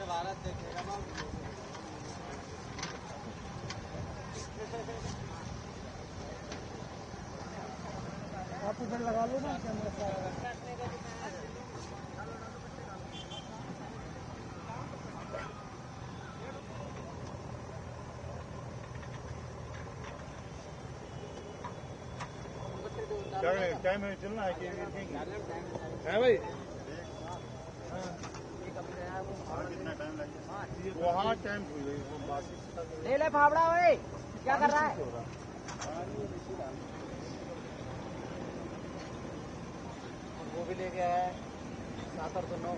भारत देखेगा ना आप उधर लगा लो ना कैमरा। टाइम चलना है कि है भाई? कितना टाइम लगेगा? वहाँ टाइम ले ले फावड़ा भाई, क्या कर रहा है? वो भी ले गया है 709।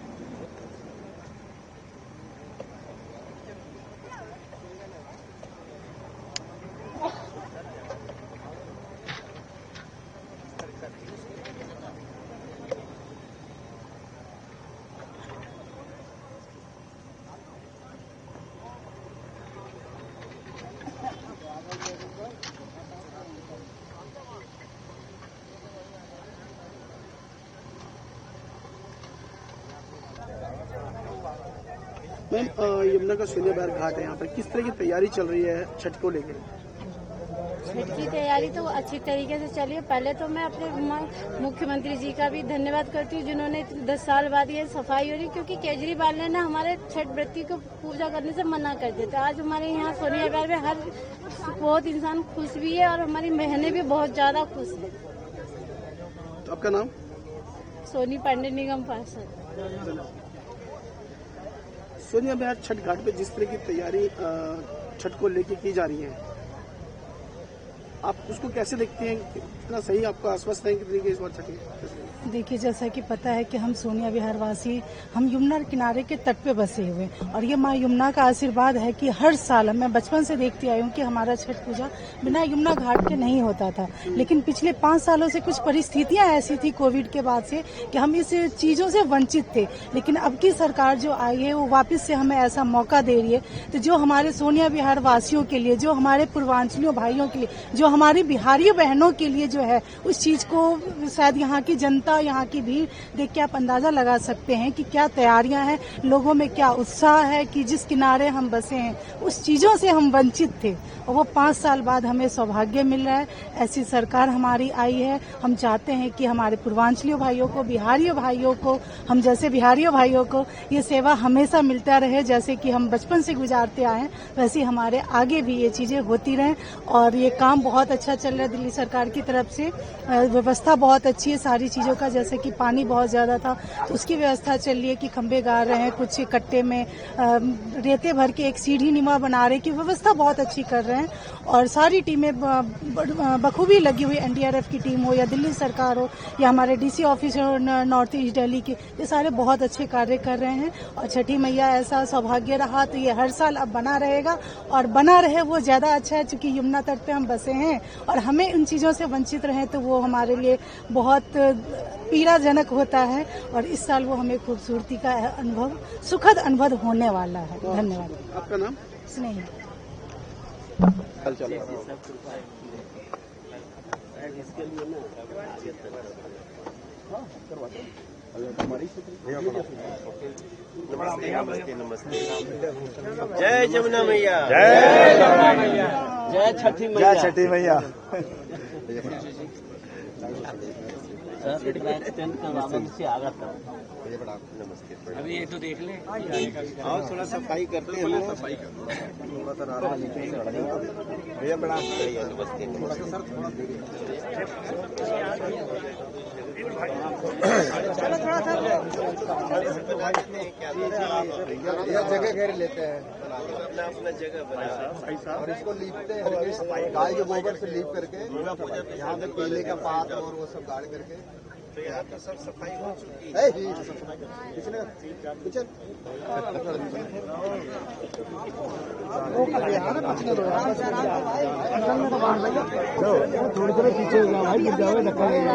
मैम, यमुना का सोनिया विहार घाट है, यहाँ पर किस तरह की तैयारी चल रही है छठ को लेकर? छठ की तैयारी तो अच्छी तरीके से चली है। पहले तो मैं अपने मुख्यमंत्री जी का भी धन्यवाद करती हूँ जिन्होंने 10 साल बाद ये सफाई हो रही, क्योंकि केजरीवाल ने ना हमारे छठ व्रती को पूजा करने से मना कर दिया। तो आज हमारे यहाँ सोनिया विहार में हर बहुत इंसान खुश भी है और हमारी बहनें भी बहुत ज्यादा खुश है। तो आपका नाम? सोनी पांडे, निगम पार्षद। सोनिया विहार छठ घाट पे जिस तरह की तैयारी छठ को लेके की जा रही है, आप उसको कैसे देखते हैं? कितना सही आपको आश्वस्त है कि इस बार छठी? देखिए, जैसा कि पता है कि हम सोनिया विहार वासी, हम यमुना किनारे के तट पे बसे हुए, और ये माँ यमुना का आशीर्वाद है कि हर साल, मैं बचपन से देखती आई हूँ कि हमारा छठ पूजा बिना यमुना घाट के नहीं होता था। लेकिन पिछले 5 सालों से कुछ परिस्थितियां ऐसी थी कोविड के बाद से कि हम इस चीजों से वंचित थे। लेकिन अब की सरकार जो आई है वो वापस से हमें ऐसा मौका दे रही है। तो जो हमारे सोनिया विहार वासियों के लिए, जो हमारे पूर्वांचलियों भाइयों के लिए, जो हमारी बिहारी बहनों के लिए जो है, उस चीज को शायद यहाँ की जनता, यहाँ की भीड़ देख के आप अंदाजा लगा सकते हैं कि क्या तैयारियां हैं, लोगों में क्या उत्साह है कि जिस किनारे हम बसे हैं उस चीजों से हम वंचित थे, और वो 5 साल बाद हमें सौभाग्य मिल रहा है। ऐसी सरकार हमारी आई है। हम चाहते हैं कि हमारे पूर्वांचलियों भाइयों को, बिहारी भाइयों को, हम जैसे बिहारी भाइयों को ये सेवा हमेशा मिलता रहे। जैसे कि हम बचपन से गुजारते आए हैं, वैसे हमारे आगे भी ये चीजें होती रहें। और ये काम बहुत अच्छा चल रहा है दिल्ली सरकार की तरफ से। व्यवस्था बहुत अच्छी है सारी चीजों का, जैसे कि पानी बहुत ज्यादा था तो उसकी व्यवस्था चल रही है कि खंबे गाड़ रहे हैं, कुछ कट्टे में रेते भर के एक सीढ़ी नीमा बना रहे, की व्यवस्था बहुत अच्छी कर रहे हैं। और सारी टीमें बखूबी लगी हुई, एनडीआरएफ की टीम हो या दिल्ली सरकार हो या हमारे डीसी ऑफिस हो नॉर्थ ईस्ट दिल्ली के, ये सारे बहुत अच्छे कार्य कर रहे हैं। और छठी मैया ऐसा सौभाग्य रहा तो ये हर साल अब बना रहेगा, और बना रहे वो ज्यादा अच्छा है, चूंकि यमुना तट पे हम बसे हैं और हमें इन चीजों से वंचित रहे तो वो हमारे लिए बहुत पीड़ाजनक होता है। और इस साल वो हमें खूबसूरती का अनुभव, सुखद अनुभव होने वाला है। धन्यवाद। आपका नाम? स्नेही। नमस्ते। जय जमुना मैया, जय जमुना मैया, जय छठी मैया, जय छठी मैया। नमस्ते। अभी ये तो देख ले, आओ थोड़ा सफाई करते हैं। सफाई भैया बड़ा नमस्ते। यह जगह घेर लेते हैं, अपना जगह बना और इसको लीपते हैं, गाय के गोबर से लीप करके यहाँ पे केले का पात और वो सब गाड़ करके तो यहाँ तो सब सफाई हो चुकी है। थोड़ी देर पीछे हो भाई, गिर जाओगे, धक्का लगेगा।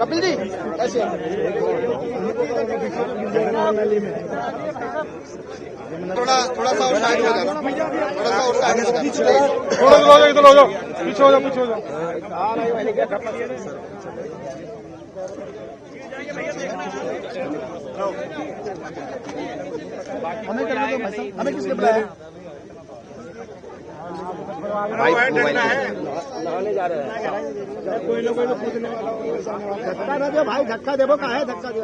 कपिल जी ऐसे थोड़ा सा और साइड हो जाओ, थोड़ा सा और साइड हो जाओ, इधर हो जाओ, पीछे हो जाओ, पीछे हो जाओ। हमें करने दो भाई साहब, हमें किसने बुलाया? भाई डरना है, नहाने जा रहे हैं। कोई ना पूछने वाला धक्का ना दो भाई, धक्का देवो का है, धक्का दे,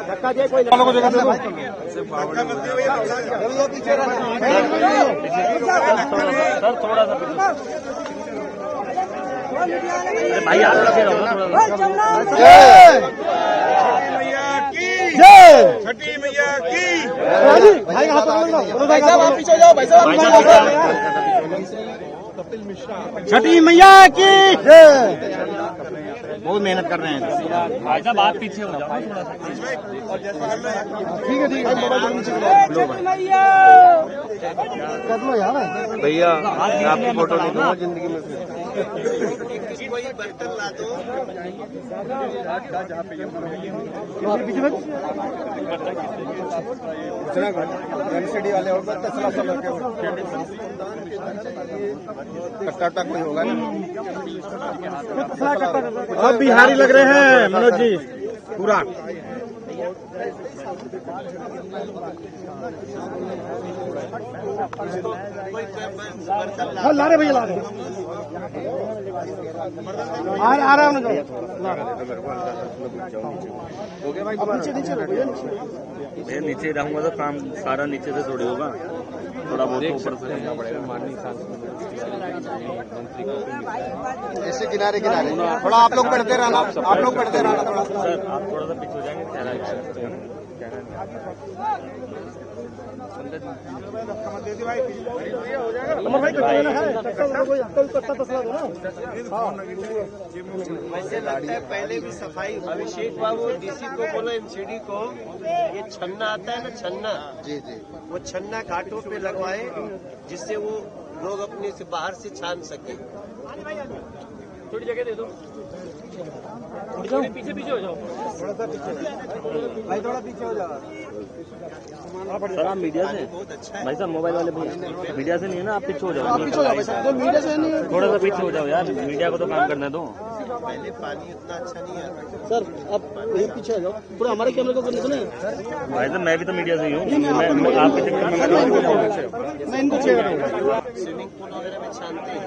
धक्का दे कोई वालों को जगह दे दो। पीछे सर थोड़ा सा भाई आप पीछे रहो थोड़ा छठी मैया की भाई हाथ भाई साहब आप पीछे जाओ, भाई साहब छठी मैया की बहुत मेहनत कर रहे हैं भाई साहब आप पीछे हो जाओ थोड़ा सा। ठीक है कर लो यार भैया मैं आपकी फोटो नहीं दूंगा जिंदगी में कोई बर्तन ला दो। एमसीडी वाले और कट्टा कोई होगा ना। अब बिहारी लग रहे हैं मनोज जी पूरा। ला रहे भैया, ला रहे आ रहा हूँ। मैं नीचे रहूंगा तो काम सारा नीचे से थोड़ी होगा, थोड़ा बहुत ऊपर से रहना पड़ेगा। ऐसे किनारे किनारे थोड़ा आप लोग बढ़ते रहना, आप लोग बढ़ते रहना थोड़ा। सर आप थोड़ा सा पीछे हो जाएंगे, वैसे लगता है पहले भी सफाई। अभिषेक बाबू डीसी को बोलो, एमसीडी को, ये छन्ना आता है ना, छन्ना जी जी, वो छन्ना घाटों पे लगवाए जिससे वो लोग अपने से बाहर से छान सके। थोड़ी जगह दे दो, थोड़ी पीछे पीछे हो जाओ, थोड़ा सा पीछे भाई, थोड़ा पीछे हो जाओ। सर आप मीडिया से बहुत अच्छा है भाई साहब, मोबाइल वाले भैया मीडिया से नहीं है ना, आप पीछे हो जाओ। आप पीछे हो जाओ भाई साहब, मीडिया से नहीं है। थोड़ा सा पीछे हो जाओ यार, मीडिया को तो काम करने दो। पहले पानी इतना अच्छा नहीं है सर, आप यही पीछे हो जाओ, पूरा हमारे कैमरे को करने सुने। भाई साहब, मैं भी तो मीडिया से ही हूँ, मैं आपके चक्कर में मैं इनको छेड़ रहा हूँ। स्विमिंग पूल वगैरह में छानते हैं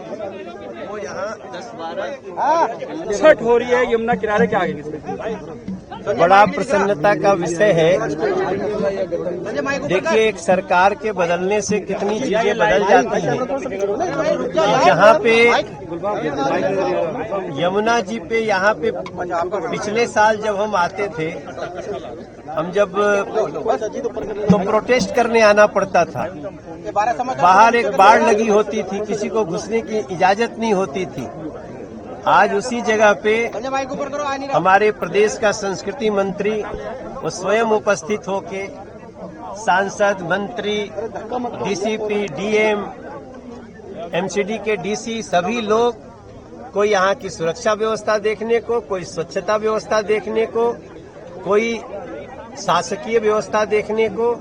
वो यहाँ 10-12 छठ हो रही है यमुना किनारे के आगे। बड़ा प्रसन्नता का विषय है। देखिए, एक सरकार के बदलने से कितनी चीजें बदल जाती हैं। जहाँ पे यमुना जी पे, यहाँ पे पिछले साल जब हम आते थे, हम जब तो प्रोटेस्ट करने आना पड़ता था। बाहर एक बाढ़ लगी होती थी, किसी को घुसने की इजाजत नहीं होती थी। आज उसी जगह पे हमारे प्रदेश का संस्कृति मंत्री वो स्वयं उपस्थित होके, सांसद, मंत्री, डीसीपी, डीएम, एमसीडी के डीसी, सभी लोग, कोई यहाँ की सुरक्षा व्यवस्था देखने को, कोई स्वच्छता व्यवस्था देखने को, कोई शासकीय व्यवस्था देखने को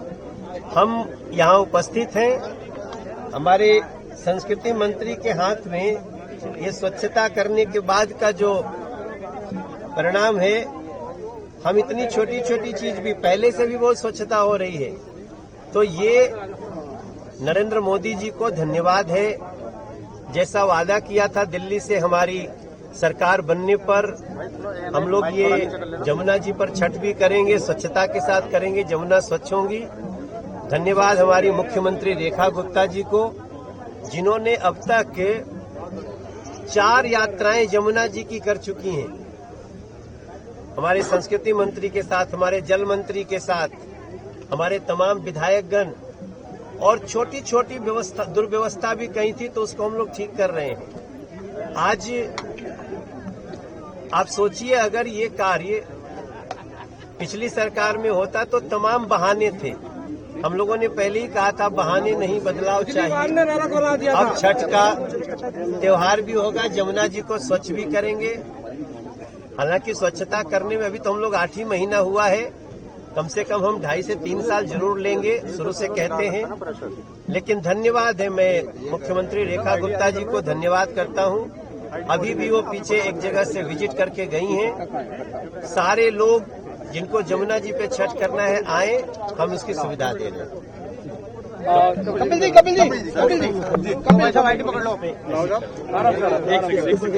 हम यहाँ उपस्थित हैं। हमारे संस्कृति मंत्री के हाथ में ये स्वच्छता करने के बाद का जो परिणाम है, हम इतनी छोटी छोटी चीज भी, पहले से भी बहुत स्वच्छता हो रही है। तो ये नरेंद्र मोदी जी को धन्यवाद है। जैसा वादा किया था दिल्ली से हमारी सरकार बनने पर, हम लोग ये जमुना जी पर छठ भी करेंगे, स्वच्छता के साथ करेंगे, जमुना स्वच्छ होंगी। धन्यवाद हमारी मुख्यमंत्री रेखा गुप्ता जी को, जिन्होंने अब तक 4 यात्राएं जमुना जी की कर चुकी हैं। हमारे संस्कृति मंत्री के साथ, हमारे जल मंत्री के साथ, हमारे तमाम विधायकगण और छोटी छोटी व्यवस्था दुर्व्यवस्था भी कहीं थी तो उसको हम लोग ठीक कर रहे हैं। आज आप सोचिए, अगर ये कार्य पिछली सरकार में होता तो तमाम बहाने थे। हम लोगों ने पहले ही कहा था बहाने नहीं, बदलाव चाहिए। अब छठ का त्योहार भी होगा, जमुना जी को स्वच्छ भी करेंगे। हालांकि स्वच्छता करने में अभी तो हम लोग 8 ही महीना हुआ है, कम से कम हम 2.5 से 3 साल जरूर लेंगे, शुरू से कहते हैं। लेकिन धन्यवाद है, मैं मुख्यमंत्री रेखा गुप्ता जी को धन्यवाद करता हूं। अभी भी वो पीछे एक जगह से विजिट करके गई हैं। सारे लोग जिनको जमुना जी पे छठ करना है आए, हम इसकी सुविधा दे रहे हैं। कपिल जी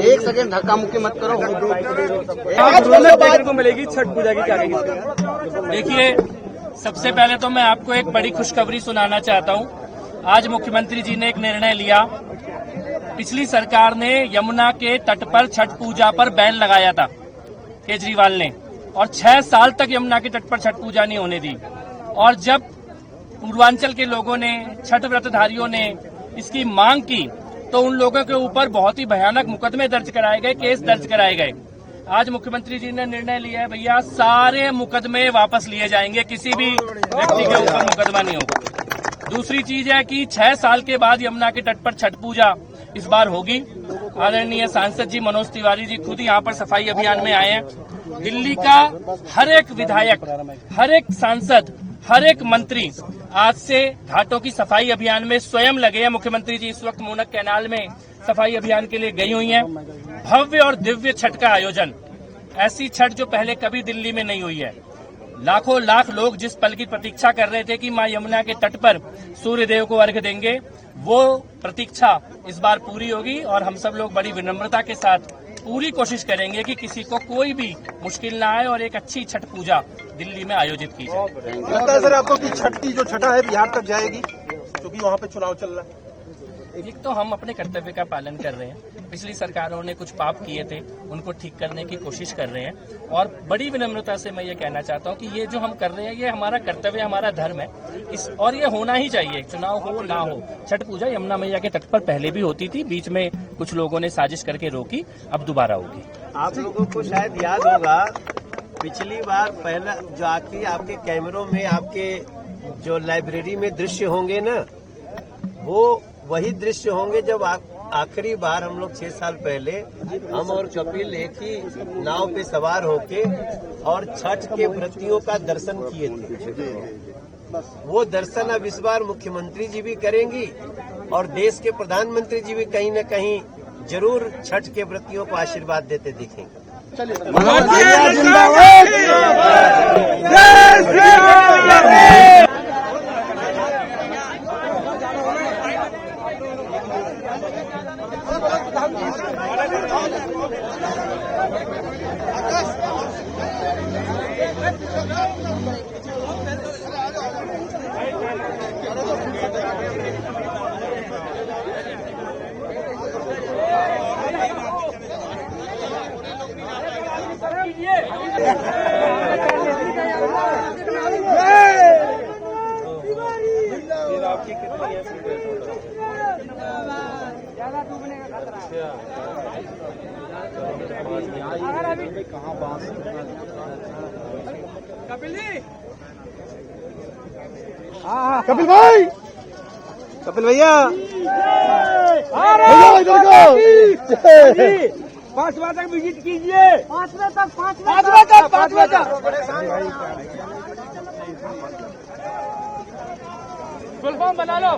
एक सेकंड धक्का मुक्की मत करो। आज को मिलेगी छठ पूजा की क्या कहेंगे? देखिए, सबसे पहले तो मैं आपको एक बड़ी खुशखबरी सुनाना चाहता हूं। आज मुख्यमंत्री जी ने एक निर्णय लिया। पिछली सरकार ने यमुना के तट पर छठ पूजा पर बैन लगाया था केजरीवाल ने, और 6 साल तक यमुना के तट पर छठ पूजा नहीं होने दी। और जब पूर्वांचल के लोगों ने, छठ व्रतधारियों ने इसकी मांग की तो उन लोगों के ऊपर बहुत ही भयानक मुकदमे दर्ज कराए गए, केस दर्ज कराए गए। आज मुख्यमंत्री जी ने निर्णय लिया है, भैया सारे मुकदमे वापस लिए जाएंगे, किसी भी व्यक्ति के ऊपर मुकदमा नहीं होगा। दूसरी चीज है कि 6 साल के बाद यमुना के तट पर छठ पूजा इस बार होगी। आदरणीय सांसद जी मनोज तिवारी जी खुद यहाँ पर सफाई अभियान में आए हैं। दिल्ली का हर एक विधायक, हर एक सांसद, हर एक मंत्री आज से घाटों की सफाई अभियान में स्वयं लगे हैं। मुख्यमंत्री जी इस वक्त मोनक कैनाल में सफाई अभियान के लिए गई हुई हैं। भव्य और दिव्य छठ का आयोजन, ऐसी छठ जो पहले कभी दिल्ली में नहीं हुई है। लाखों लाख लोग जिस पल की प्रतीक्षा कर रहे थे कि मां यमुना के तट पर सूर्य देव को अर्घ्य देंगे, वो प्रतीक्षा इस बार पूरी होगी। और हम सब लोग बड़ी विनम्रता के साथ पूरी कोशिश करेंगे कि किसी को कोई भी मुश्किल ना आए और एक अच्छी छठ पूजा दिल्ली में आयोजित की जाए। लगता है सर आपको कि छठ की जो छठा है बिहार तक जाएगी, क्योंकि वहाँ पे चुनाव चल रहा है? एक तो हम अपने कर्तव्य का पालन कर रहे हैं। पिछली सरकारों ने कुछ पाप किए थे, उनको ठीक करने की कोशिश कर रहे हैं। और बड़ी विनम्रता से मैं ये कहना चाहता हूँ कि ये जो हम कर रहे हैं ये हमारा कर्तव्य, हमारा धर्म है, और ये होना ही चाहिए, चुनाव हो ना हो। छठ पूजा यमुना मैया के तट पर पहले भी होती थी, बीच में कुछ लोगों ने साजिश करके रोकी, अब दोबारा होगी। आप लोगों को शायद याद होगा, पिछली बार पहला जो आखिरी आपके कैमरों में आपके जो लाइब्रेरी में दृश्य होंगे ना, वो वही दृश्य होंगे जब आखिरी बार हम लोग 6 साल पहले हम और कपिल एक ही नाव पे सवार होके और छठ के व्रतियों का दर्शन किए थे। वो दर्शन अब इस बार मुख्यमंत्री जी भी करेंगी और देश के प्रधानमंत्री जी भी कहीं न कहीं जरूर छठ के व्रतियों को आशीर्वाद देते दिखेंगे। आपकी कितनी है? ज्यादा डूबने का खतरा है। कहाँ बांस? कपिल जी, हाँ कपिल भाई, कपिल भैया, 5 बजे तक विजिट कीजिए। 5 बजे तक। फुल फॉर्म बना लो।